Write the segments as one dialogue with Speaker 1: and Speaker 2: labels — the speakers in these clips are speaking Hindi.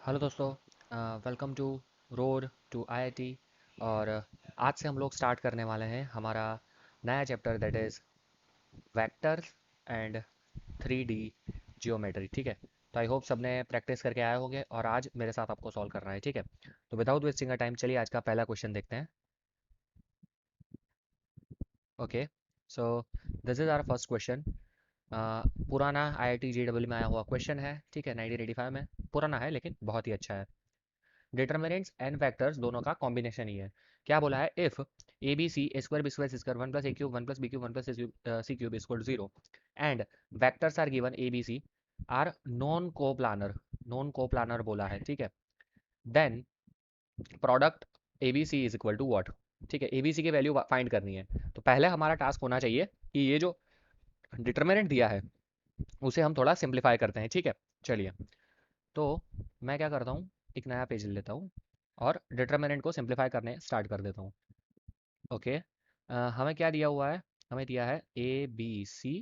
Speaker 1: हेलो दोस्तों, welcome to road to IIT. और आज से हम लोग स्टार्ट करने वाले हैं हमारा नया chapter, that is vectors and 3D geometry. ठीक है, तो आई होप सबने प्रैक्टिस करके आए होंगे और आज मेरे साथ आपको सॉल्व करना है। ठीक है, तो विदाउट वेस्टिंग अ टाइम चलिए आज का पहला क्वेश्चन देखते हैं। Okay, so this is our first question. पुराना आईआईटी जेईई में आया हुआ क्वेश्चन है। ठीक है, 1985 में। पुराना है लेकिन बहुत ही अच्छा है। डिटर्मिनेंट्स एंड फैक्टर्स दोनों का कॉम्बिनेशन ही है। क्या बोला है? If a B C A square B square C square one plus a cube one plus b cube one plus c cube is equal to zero and vectors are given a B c are non coplanar बोला है। ठीक है, then product a B C is equal to what. ठीक है, ए बी सी की वैल्यू फाइंड करनी है। तो पहले हमारा टास्क होना चाहिए कि ये जो डिटर्मिनेंट दिया है उसे हम थोड़ा सिंप्लीफाई करते हैं। ठीक है, चलिए, तो मैं क्या करता हूँ, एक नया पेज ले लेता हूँ और डिटर्मिनेंट को सिंप्लीफाई करने स्टार्ट कर देता हूँ। ओके, हमें क्या दिया हुआ है? हमें दिया है a B C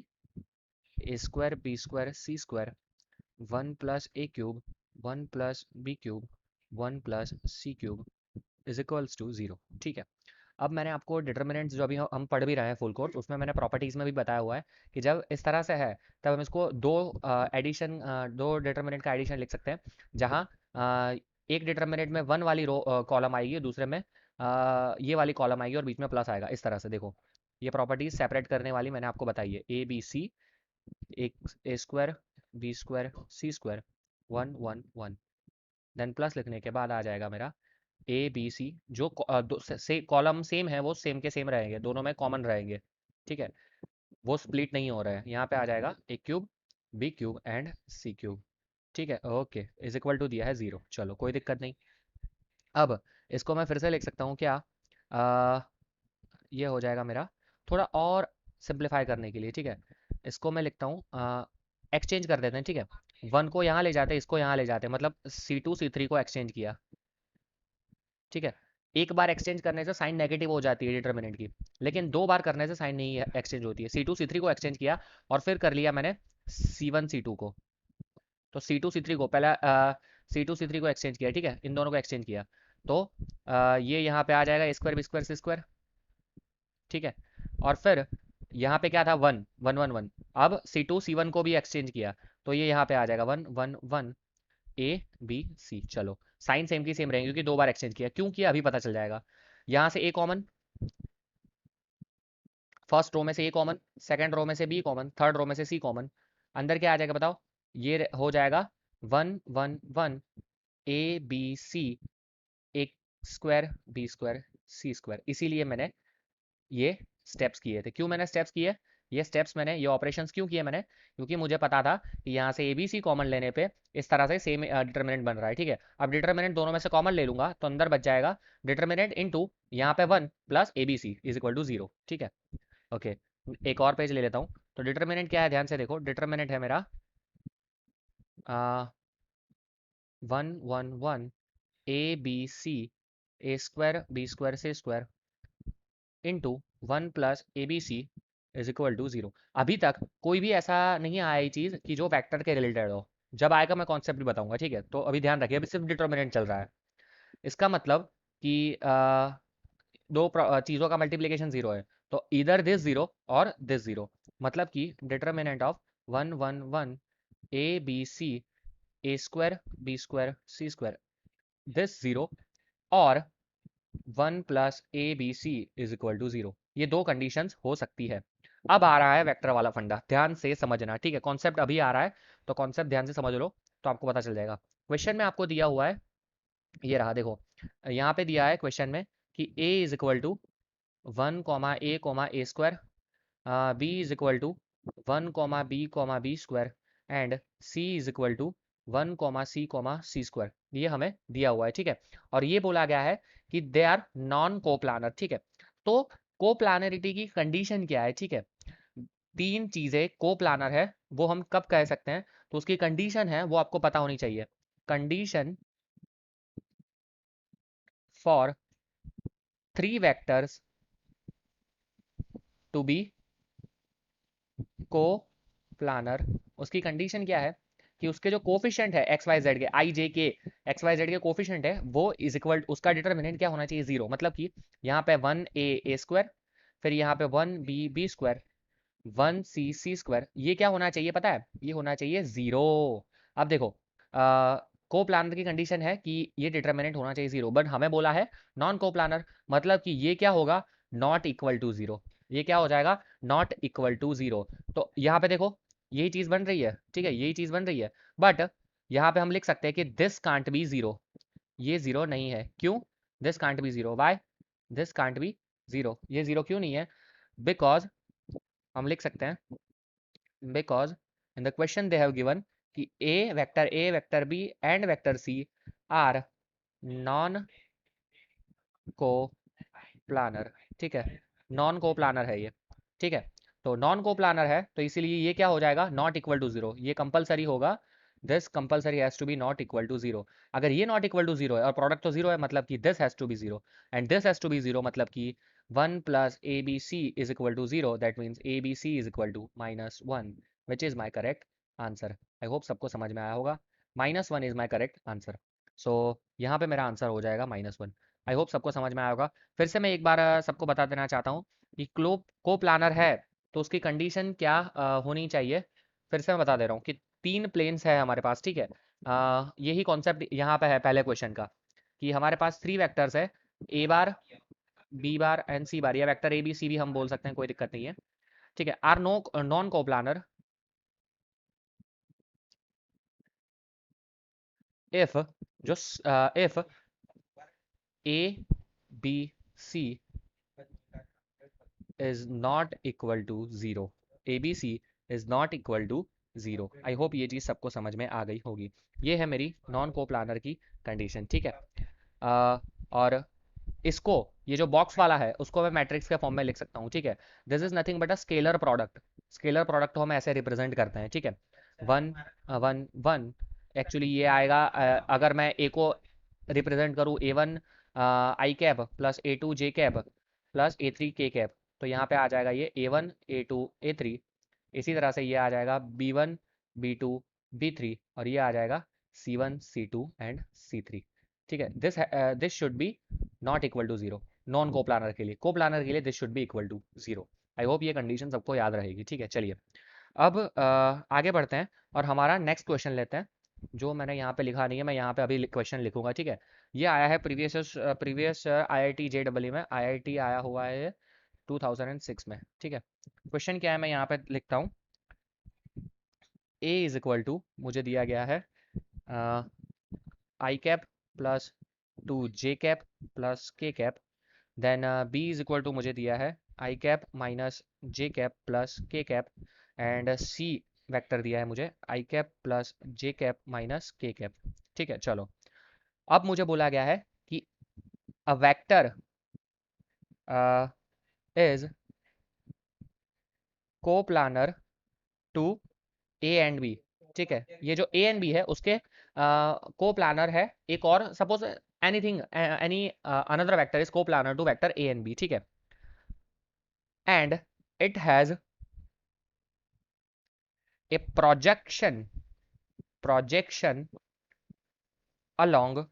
Speaker 1: A square B square C square one plus a cube one plus b cube one plus c cube is equals to zero. ठीक है, अब मैंने आपको डिटर्मिनेंट्स जो अभी हम पढ़ भी रहे हैं फुल कोर्स, उसमें मैंने प्रॉपर्टीज़ में भी बताया हुआ है कि जब इस तरह से है तब हम इसको दो डिटर्मिनेंट का एडिशन लिख सकते हैं, जहाँ एक डिटर्मिनेंट में वन वाली रो कॉलम आएगी, दूसरे में ये वाली कॉलम आएगी और बीच में प्लस आएगा। इस तरह से देखो, ये प्रॉपर्टीज सेपरेट करने वाली मैंने आपको बताई है। ए बी सी, एक A square B square C square one one one, then plus लिखने के बाद आ जाएगा मेरा ए बी सी। जो कॉलम सेम है वो सेम के सेम रहेंगे, दोनों में कॉमन रहेंगे। ठीक है, वो स्प्लिट नहीं हो रहा है। यहाँ पे आ जाएगा A cube B cube and C cube. ठीक है, ओके, इज इक्वल टू दिया है जीरो। चलो, कोई दिक्कत नहीं। अब इसको मैं फिर से लिख सकता हूँ क्या? आ, ये हो जाएगा मेरा, थोड़ा और सिंप्लीफाई करने के लिए। ठीक है, इसको मैं लिखता हूँ, एक्सचेंज कर देते हैं। ठीक है, वन को यहाँ ले जाते हैं, इसको यहाँ ले जाते हैं, मतलब C2 C3 को एक्सचेंज किया। ठीक है, एक बार एक्सचेंज करने से साइन नेगेटिव हो जाती है डिटर्मिनेंट की, लेकिन दो बार करने से साइन नहीं एक्सचेंज होती है। C2 C3 को एक्सचेंज किया और फिर कर लिया मैंने C1 C2 को। तो C2 C3 को पहला C2 C3 को एक्सचेंज किया। ठीक है, इन दोनों को एक्सचेंज किया तो ये यहाँ पे आ जाएगा ए स्क्वायर बी स्क्वायर सी स्क्वायर। ठीक है, और फिर यहाँ पे क्या था? One one one one. अब C2 C1 को भी एक्सचेंज किया तो ये यहाँ पे आ जाएगा one one one A B c. चलो, साइन सेम की सेम रहेंगे क्योंकि दो बार एक्सचेंज किया। क्यों किया अभी पता चल जाएगा। यहाँ से ए कॉमन, फर्स्ट रो में से ए कॉमन, सेकंड रो में से बी कॉमन, थर्ड रो में से सी कॉमन। अंदर क्या आ जाएगा बताओ? ये हो जाएगा one one one A B C, एक स्क्वायर बी स्क्वायर सी स्क्वायर। इसीलिए मैंने ये स्टेप्स किए थे। क्यों मैंने स्टेप्स किए? ये स्टेप्स मैंने, ये ऑपरेशंस क्यों किए मैंने? क्योंकि मुझे पता था कि यहाँ से ए बी सी कॉमन लेने पे इस तरह से सेम डिटर्मिनेंट बन रहा है। ठीक है, अब डिटर्मिनेंट दोनों में से कॉमन ले लूंगा तो अंदर बच जाएगा डिटर्मिनेंट इनटू यहाँ पे one plus A B C is equal to zero. ठीक है, ओके, एक और पेज ले लेता हूँ। तो डिटर्मिनेंट क्या है, ध्यान से देखो। डिटर्मिनेंट है मेरा one one one A B C A square B square C square into one plus A B C is equal to zero. अभी तक कोई भी ऐसा नहीं आया ये चीज़ कि जो वेक्टर के रिलेटेड हो। जब आएगा मैं कॉन्सेप्ट भी बताऊंगा। ठीक है, तो अभी ध्यान रखिए, अभी सिर्फ डिटर्मिनेंट चल रहा है। इसका मतलब कि चीज़ों का मल्टीप्लिकेशन जीरो है, तो इधर दिस जीरो और दिस जीरो। मतलब कि determinant of one one one A B C A square B square C square this zero और one plus A B C is equal to zero, ये दो कंडीशंस हो सकती है। अब आ रहा है वेक्टर वाला फंडा, ध्यान से समझना। ठीक है, कॉन्सेप्ट अभी आ रहा है तो कॉन्सेप्ट ध्यान से समझ लो तो आपको पता चल जाएगा। क्वेश्चन में आपको दिया हुआ है, ये रहा देखो, यहाँ पे दिया है क्वेश्चन में कि a is equal to one a square, b is equal to one b square and c is equal to one c square. ये हमें दिया हुआ है। ठीक है, और ये बोला गया है कि दे आर नॉन कोप्लानर। ठीक है, तो कोप्लानरिटी की कंडीशन क्या है? ठीक है, तीन चीजें कोप्लानर है वो हम कब कह सकते हैं, तो उसकी कंडीशन है वो आपको पता होनी चाहिए। Condition for three vectors to be coplanar, उसकी कंडीशन क्या है? कि उसके जो कोफिशिएंट है एक्स वाई जेड के, आई जे के एक्स वाई जेड के कोफिशिएंट है वो इज इक्वल, उसका डिटर्मिनेंट क्या होना चाहिए, जीरो। मतलब कि यहाँ पे 1 a स्क्वायर, फिर यहाँ पे 1 b स्क्वायर, 1 c स्क्वायर, ये क्या होना चाहिए पता है, ये होना चाहिए जीरो। अब देखो को प्लानर की कंडीशन है कि ये डिटर्मिनेंट होना चाहिए जीरो, बट हमें बोला है नॉन को प्लानर, मतलब कि ये क्या होगा, नॉट इक्वल टू जीरो। ये क्या हो जाएगा, नॉट इक्वल टू जीरो। तो यहाँ पे देखो यही चीज बन रही है, ठीक है, यही चीज बन रही है, बट यहाँ पे हम लिख सकते हैं कि दिस कांट बी जीरो, ये जीरो नहीं है। क्यों, this can't be zero, why, this can't be zero, ये जीरो क्यों नहीं है, बिकॉज हम लिख सकते हैं because in the question they have given कि a vector b and vector c are non co-planar, ठीक है, नॉन को प्लानर है ये, ठीक है। तो नॉन को प्लानर है तो इसीलिए ये क्या हो जाएगा, नॉट इक्वल टू जीरो, ये कंपलसरी होगा, this compulsory has to be not equal to zero. अगर ये नॉट इक्वल टू जीरो है और प्रोडक्ट तो जीरो है, मतलब कि this has to be zero, and this has to be zero, मतलब कि 1 plus A B C is equal to zero, that means a B C is equal to -1, which is my correct answer. I hope सबको समझ में आया होगा, -1 is my correct answer. So यहाँ पे मेरा आंसर हो जाएगा -1। आई होप सबको समझ में आया होगा। फिर से मैं एक बार सबको बता देना चाहता हूँ कि को प्लानर है तो उसकी कंडीशन क्या होनी चाहिए। फिर से मैं बता दे रहा हूँ कि 3 प्लेन्स है हमारे पास, ठीक है। यही कॉन्सेप्ट यहाँ पे है पहले क्वेश्चन का, कि हमारे पास 3 वेक्टर्स है, A bar B bar and सी बार, या वेक्टर ए बी सी भी हम बोल सकते हैं, कोई दिक्कत नहीं है, ठीक है। Are no non coplanar if जो if a B c is not equal to zero, ABC is not equal to zero. I hope ये चीज़ सबको समझ में आ गई होगी। ये है मेरी नॉन को प्लानर की कंडीशन, ठीक है। और इसको, ये जो बॉक्स वाला है उसको मैं मैट्रिक्स के फॉर्म में लिख सकता हूँ, ठीक है। This is nothing but a scalar product, scalar product को हम ऐसे रिप्रेजेंट करते हैं, ठीक है। 1 1 1, एक्चुअली ये आएगा अगर मैं ए को रिप्रेजेंट करूँ A1 आई कैप प्लस A2 जे कैप प्लस A3 के कैप, तो यहाँ पे आ जाएगा ये A1 A2 A3। इसी तरह से ये आ जाएगा B1 B2 B3, और ये आ जाएगा C1 C2 एंड C3, ठीक है। This should be not equal to zero, non coplanar के लिए। कोप्लानर के लिए this should be equal to zero. I hope ये कंडीशन सबको याद रहेगी, ठीक है। चलिए अब आगे बढ़ते हैं और हमारा नेक्स्ट क्वेश्चन लेते हैं, जो मैंने यहाँ पे लिखा नहीं है, मैं यहाँ पे अभी क्वेश्चन लिखूंगा, ठीक है। ये आया है प्रीवियस IIT JEE में, IIT आया हुआ है 2006 में, ठीक है। क्वेश्चन क्या है मैं यहाँ पे लिखता हूँ, A इज इक्वल टू मुझे दिया गया है i cap plus 2 j cap plus k cap, then B is equal to मुझे दिया है i cap minus j cap plus k cap, and C vector दिया है मुझे i cap plus j cap minus k cap, ठीक है। चलो अब मुझे बोला गया है कि a vector is coplanar to A and B, ठीक है। ये जो ए एंड बी है उसके को प्लानर है एक और, suppose anything any another vector is coplanar to vector A and B, ठीक है। And it has a projection along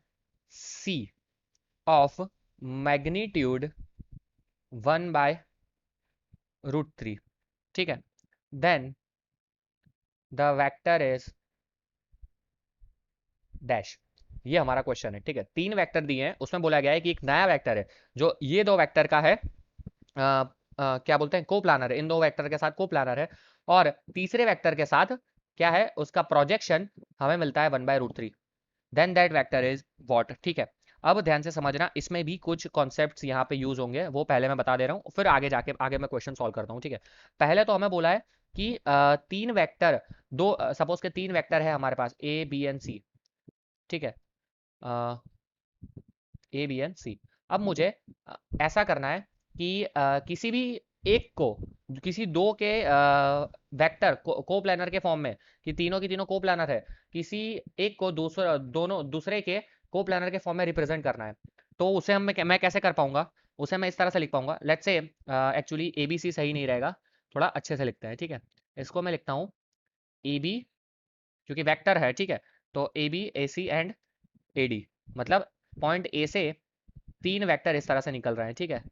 Speaker 1: C of magnitude 1/√3, ठीक है। Then the vector is dash. ये हमारा क्वेश्चन है, ठीक है। 3 वेक्टर दिए हैं, उसमें बोला गया है कि एक नया वेक्टर है जो ये 2 वेक्टर का है क्या बोलते हैं, को प्लानर है, इन 2 वेक्टर के साथ को प्लानर है, और तीसरे वेक्टर के साथ क्या है, उसका प्रोजेक्शन हमें मिलता है 1/√3, then that vector is what, ठीक है। अब ध्यान से समझना, इसमें भी कुछ कॉन्सेप्ट्स यहाँ पे यूज होंगे, वो पहले मैं बता दे रहा हूँ, फिर आगे जाके आगे मैं क्वेश्चन सॉल्व करता हूँ, ठीक है। पहले तो हमें बोला है कि 3 वेक्टर, दो सपोज के 3 वेक्टर है हमारे पास A B एंड C, ठीक है। A B and C। अब मुझे ऐसा करना है कि किसी भी एक को, किसी दो के वेक्टर को प्लानर के फॉर्म में, कि तीनों की तीनों को प्लानर है, किसी एक को दूसरे के को प्लानर के फॉर्म में रिप्रेजेंट करना है, तो उसे मैं कैसे कर पाऊंगा, उसे मैं इस तरह से लिख पाऊंगा। लेट्स से एक्चुअली ABC सही नहीं रहेगा, थोड़ा अच्छे से लिखते हैं, ठीक है। इसको मैं लिखता हूँ AB क्योंकि वेक्टर है, ठीक है। तो a b a c and a d, मतलब पॉइंट ए से 3 वेक्टर इस तरह से निकल रहे हैं, ठीक है।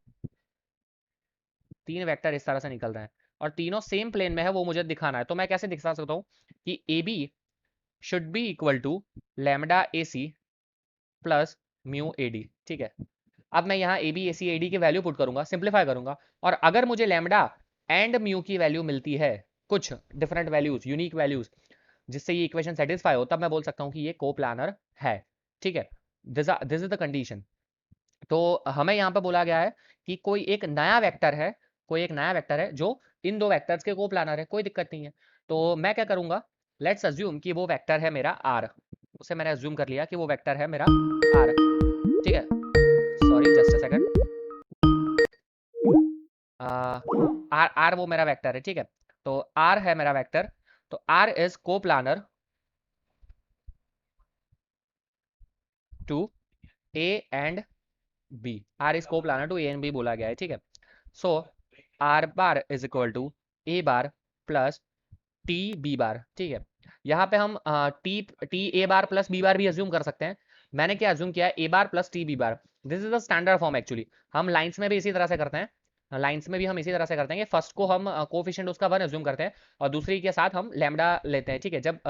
Speaker 1: 3 वेक्टर इस तरह से निकल रहे हैं और तीनों सेम प्लेन में है, वो मुझे दिखाना है। तो मैं कैसे दिखा सकता हूँ कि a b should be equal to lambda a c plus mu a d, ठीक है। अब मैं यहाँ a b a c a d की वैल्यू पुट करूंगा, सिंप्लीफाई करूंगा, और अगर मुझे लैम्डा एंड म्यू की वैल्यू मिलती है, कुछ डिफरेंट वैल्यूज, यूनिक वैल्यूज, जिससे ये इक्वेशन सेटिस्फाई हो, तब मैं बोल सकता हूँ कि ये कोप्लानर है, ठीक है। This is the condition. तो हमें यहाँ पे बोला गया है कि कोई एक नया वेक्टर है, कोई एक नया वेक्टर है जो इन दो वेक्टर्स के कोप्लानर है, कोई दिक्कत नहीं है। तो मैं क्या करूंगा, लेट्स अज्यूम कि वो वेक्टर है मेरा आर, उसे मैंने अज्यूम कर लिया कि वो वेक्टर है मेरा आर, ठीक है। Sorry, just a second. R r वो मेरा वेक्टर है, ठीक है। तो आर है मेरा वेक्टर, तो R is coplanar to A and B. R is coplanar to A and B बोला गया है, ठीक है। So R bar is equal to A bar plus T B bar, ठीक है। यहाँ पे हम T T A bar plus B bar भी अज्यूम कर सकते हैं। मैंने क्या अज्यूम किया है, A bar plus T B bar. This is the standard form actually. हम लाइंस में भी इसी तरह से करते हैं, लाइंस में भी हम इसी तरह से करते हैं कि फर्स्ट को हम कोफिशिएंट उसका 1 अज्यूम करते हैं और दूसरी के साथ हम लैम्डा लेते हैं, ठीक है। जब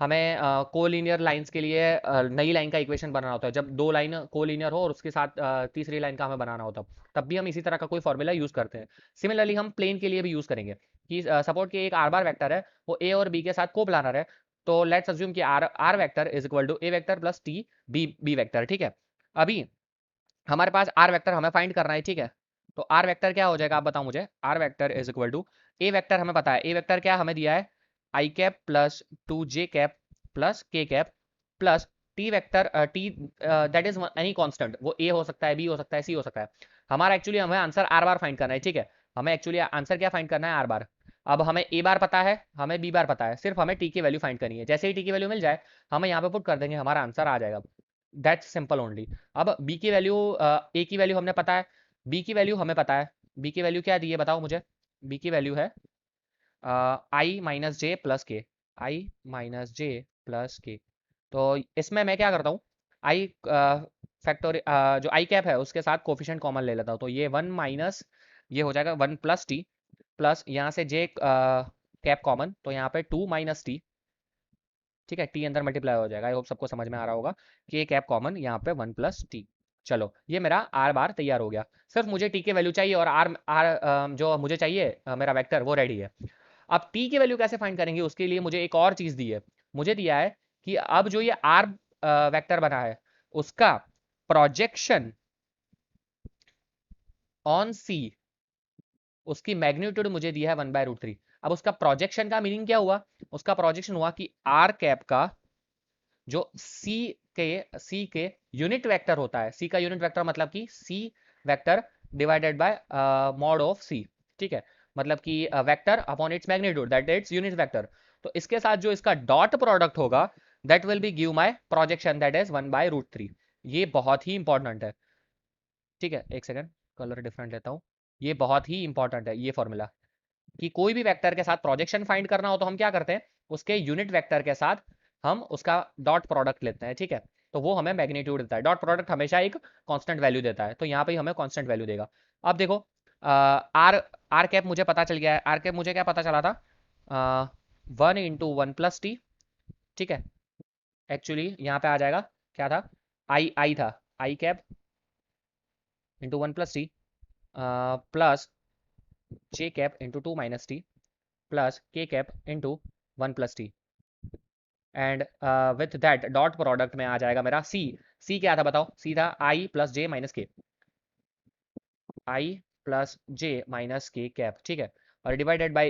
Speaker 1: हमें कोलिनियर लाइंस के लिए नई लाइन का इक्वेशन बनाना होता है, जब दो लाइन कोलिनियर हो और उसके साथ तीसरी लाइन का हमें बनाना होता है, तब भी हम इसी तरह का कोई फॉर्मूला यूज करते हैं। सिमिलरली हम प्लेन के लिए भी यूज करेंगे कि सपोर्ट कि एक आर बार वेक्टर है, वो ए और बी के साथ को प्लानर है। तो लेट्स अज्यूम कि r r vector is equal to a vector plus T b b vector, ठीक है। अभी हमारे पास आर वेक्टर हमें फाइंड करना है, ठीक है। तो आर वेक्टर क्या हो जाएगा, आप बताओ मुझे। R vector is equal to a vector, हमें पता है ए वेक्टर क्या हमें दिया है, i cap plus 2 j cap plus k cap plus t vector, t that is any constant, वो ए हो सकता है, बी हो सकता है, सी हो सकता है। हमारा एक्चुअली हमें आंसर आर बार फाइंड करना है, ठीक है। हमें एक्चुअली आंसर क्या फाइंड करना है, आर बार। अब हमें ए बार पता है, हमें बी बार पता है, सिर्फ हमें टी की वैल्यू फाइंड करनी है। जैसे ही टी की वैल्यू मिल जाए, हमें यहाँ पे पुट कर देंगे, हमारा आंसर आ जाएगा। That's simple only. अब बी की वैल्यू, ए की वैल्यू हमने पता है, बी की वैल्यू हमें पता है। बी की वैल्यू क्या दी है, बताओ मुझे। बी की वैल्यू है आई माइनस जे प्लस के, आई माइनस जे प्लस के। तो इसमें मैं क्या करता हूँ, आई फैक्टर, जो आई कैप है उसके साथ कोफिशिएंट कॉमन ले लेता हूँ। तो ये 1 माइनस, ये हो जाएगा 1 प्लस टी, प्लस यहाँ से जे कैप कॉमन, तो यहाँ पे 2 माइनस टी, ठीक है। टी अंदर मल्टीप्लाई हो जाएगा। आई होप सबको समझ में आ रहा होगा कि ये कैप कॉमन, यहाँ पे 1 प्लस टी। चलो, ये मेरा आर बार तैयार हो गया। सिर्फ मुझे टी की वैल्यू चाहिए और आर आर जो मुझे चाहिए मेरा वेक्टर, वो रेडी है। अब टी की वैल्यू कैसे फाइंड करेंगे, उसके लिए मुझे एक और चीज दी है। मुझे दिया है कि अब जो ये आर वेक्टर बना है, उसका प्रोजेक्शन ऑन सी, उसकी मैग्नीट्यूड मुझे दिया है 1/√3। अब उसका प्रोजेक्शन का मीनिंग क्या हुआ, उसका प्रोजेक्शन हुआ कि आर कैप का जो सी के यूनिट वेक्टर होता है, सी का यूनिट वेक्टर मतलब कि C vector divided by mod of C, ठीक है। मतलब कि vector upon its magnitude, that its unit vector. तो इसके साथ जो इसका डॉट प्रोडक्ट होगा, that will be give my projection, that is 1/√3। ये बहुत ही इंपॉर्टेंट है, ठीक है। एक सेकंड, कलर डिफरेंट लेता हूँ। ये बहुत ही इंपॉर्टेंट है ये फॉर्मूला, कि कोई भी वेक्टर के साथ प्रोजेक्शन फाइंड करना हो तो हम क्या करते हैं, उसके यूनिट वेक्टर के साथ हम उसका डॉट प्रोडक्ट लेते हैं, ठीक है। तो वो हमें मैग्नीट्यूड देता है, डॉट प्रोडक्ट हमेशा एक कांस्टेंट वैल्यू देता है, तो यहाँ पे हमें कांस्टेंट वैल्यू देगा। अब देखो, आर आर कैप मुझे पता चल गया है। आर कैप मुझे क्या पता चला था, 1 × 1 + t, ठीक है। एक्चुअली यहाँ पे आ जाएगा, क्या था, आई आई था, आई cap into 1 + t plus j cap into 2 - t plus k cap into 1 + t, and with that dot product में आ जाएगा मेरा सी। सी क्या था बताओ, सी था आई प्लस जे माइनस के, आई प्लस जे माइनस के कैप, ठीक है। और डिवाइडेड बाय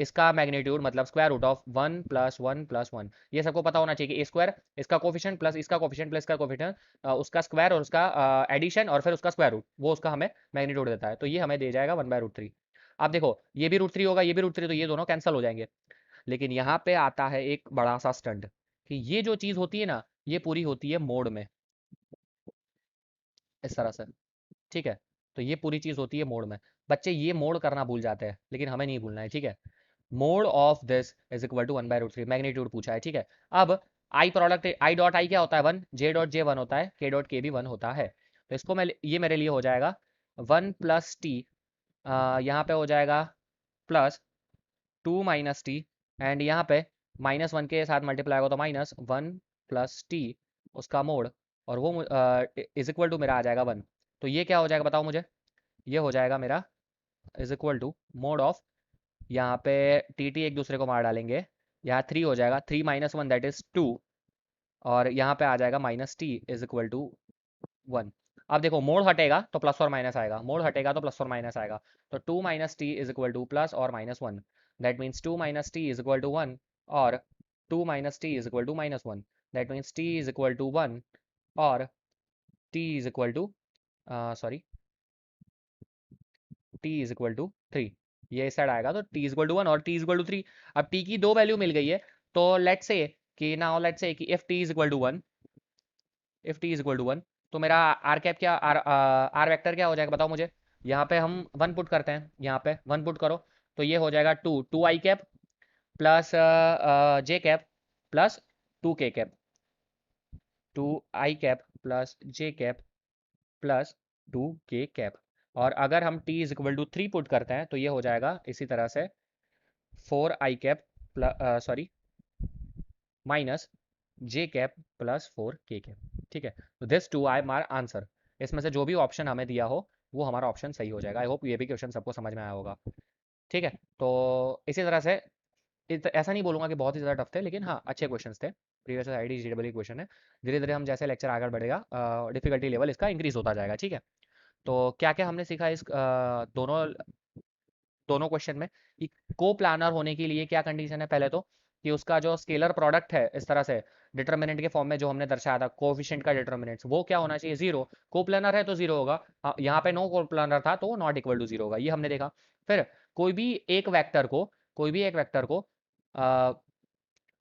Speaker 1: इसका मैग्नीट्यूड मतलब स्क्वायर रूट ऑफ 1 + 1 + 1। ये सबको पता होना चाहिए कि ए स्क्वायर, इसका कोफिशिएंट प्लस इसका कोफिशिएंट प्लस इसका कोफिशिएंट, उसका स्क्वायर और उसका एडिशन और फिर उसका स्क्वायर रूट, वो उसका हमें मैग्नीट्यूड देता है। तो ये हमें दे जाएगा 1/√3। अब देखो, ये भी √3 होगा, ये भी √3, तो ये दोनों कैंसिल हो जाएंगे। लेकिन यहाँ पे आता है एक बड़ा सा स्टंट, कि ये जो चीज होती है ना, ये पूरी होती है मोड में, इस तरह से, ठीक है। तो ये पूरी चीज होती है मोड में। बच्चे ये मोड करना भूल जाते हैं, लेकिन हमें नहीं भूलना है, ठीक है। Mod of this is equal to 1/√3, magnitude पूछा है, ठीक है। अब I product, I dot I क्या होता है 1, जे डॉट जे 1 होता है, के डॉट के भी 1 होता है। तो इसको मैं, ये मेरे लिए हो जाएगा 1 प्लस टी, यहाँ पे हो जाएगा प्लस 2 माइनस टी, एंड यहाँ पे -1 के साथ मल्टीप्लाई होगा तो -1 प्लस टी उसका मोड, और वो इज इक्वल टू मेरा आ जाएगा 1। तो ये क्या हो जाएगा बताओ मुझे, ये हो जाएगा मेरा is equal to mod of, यहाँ पे टी टी एक दूसरे को मार डालेंगे, यहाँ 3 हो जाएगा, 3 - 1 दैट इज 2, और यहाँ पे आ जाएगा -t इज इक्वल टू 1। अब देखो मोड हटेगा तो प्लस और माइनस आएगा, मोड हटेगा तो प्लस और माइनस आएगा, तो 2 - t is equal to plus और -1, that means 2 - t is equal to 1, और 2 - t is equal to -1, that means t is equal to 1, और t is equal to sorry t is equal to 3। ये इस साइड आएगा तो t इज इक्वल टू 1 और t इज इक्वल टू 3। अब t की दो वैल्यू मिल गई है, तो लेट्स से कि नाउ लेट्स से कि if t is equal to 1, if t is equal to 1, तो मेरा आर कैप क्या, आर वेक्टर क्या हो जाएगा बताओ मुझे। यहाँ पे हम 1 पुट करते हैं, यहाँ पे 1 पुट करो, तो ये हो जाएगा 2 i cap plus j cap plus 2 k cap, 2 i cap plus j cap plus 2 k cap. और अगर हम t is equal to 3 put करते हैं तो ये हो जाएगा इसी तरह से 4 आई cap plus sorry minus j cap plus 4 के कैप, ठीक है। तो दिस टू आई मार आंसर, इसमें से जो भी ऑप्शन हमें दिया हो वो हमारा ऑप्शन सही हो जाएगा। आई होप ये भी क्वेश्चन सबको समझ में आया होगा, ठीक है। तो इसी तरह से ऐसा नहीं बोलूंगा कि बहुत ही ज़्यादा टफ थे, लेकिन हाँ अच्छे क्वेश्चंस थे। प्रीवियस आईडी जीडब्ल्यू क्वेश्चन है, धीरे धीरे हम जैसे लेक्चर आगे बढ़ेगा डिफिकल्टी लेवल इसका इंक्रीज होता जाएगा, ठीक है। तो क्या क्या हमने सीखा इस दोनों दोनों क्वेश्चन में, कि को प्लानर होने के लिए क्या कंडीशन है, पहले तो कि उसका जो स्केलर प्रोडक्ट है इस तरह से डिटर्मिनेंट के फॉर्म में जो हमने दर्शाया था कोफिशिएंट का डिटर्मिनेंट्स, वो क्या होना चाहिए, जीरो। को प्लानर है तो जीरो होगा, यहाँ पे नो को प्लानर था तो नॉट इक्वल टू जीरो होगा, ये हमने देखा। फिर कोई भी एक वेक्टर को, कोई भी एक वेक्टर को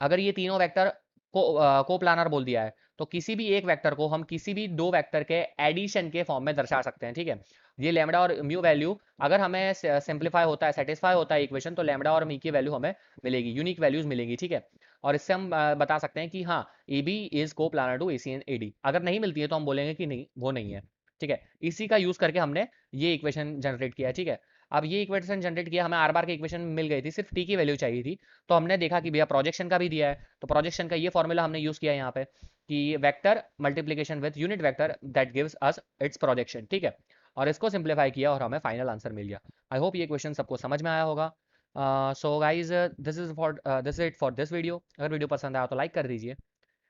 Speaker 1: अगर ये तीनों वेक्टर को प्लानर बोल दिया है, तो किसी भी एक वेक्टर को हम किसी भी दो वेक्टर के एडिशन के फॉर्म में दर्शा सकते हैं, ठीक है। ये लैम्बडा और म्यू वैल्यू अगर हमें सिंप्लीफाई होता है, सेटिस्फाई होता है इक्वेशन, तो लैम्बडा और मी की वैल्यू हमें मिलेगी, यूनिक वैल्यूज मिलेंगी, ठीक है। और इससे हम बता सकते हैं कि हाँ a b is coplanar to a c and a d. अगर नहीं मिलती है तो हम बोलेंगे कि नहीं वो नहीं है, ठीक है। इसी का यूज करके हमने ये इक्वेशन जनरेट किया है, ठीक है। अब ये इक्वेशन जनरेट किया, हमें आर बार की इक्वेशन मिल गई थी, सिर्फ टी की वैल्यू चाहिए थी। तो हमने देखा कि भैया प्रोजेक्शन का भी दिया है, तो प्रोजेक्शन का ये फॉर्मूला हमने यूज किया यहाँ पे कि vector multiplication with unit vector that gives us it's projection, ठीक है। और इसको सिंप्लीफाई किया और हमें फाइनल आंसर मिल गया। आई होप ये क्वेश्चन सबको समझ में आया होगा। So guys this is it for this video. अगर वीडियो पसंद आया तो लाइक कर दीजिए,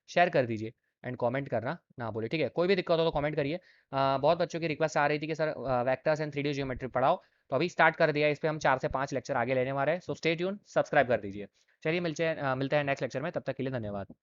Speaker 1: शेयर कर दीजिए, एंड कमेंट करना ना भूलिए, ठीक है। कोई भी दिक्कत हो तो कमेंट करिए। बहुत बच्चों की रिक्वेस्ट आ रही थी कि sir vectors and 3D geometry पढ़ाओ, तो अभी स्टार्ट कर दिया है, इस पे हम 4 से 5 लेक्चर आगे लेने वाले हैं। सो स्टे ट्यून, सब्सक्राइब कर दीजिए। चलिए मिलते हैं नेक्स्ट लेक्चर में, तब तक के लिए धन्यवाद।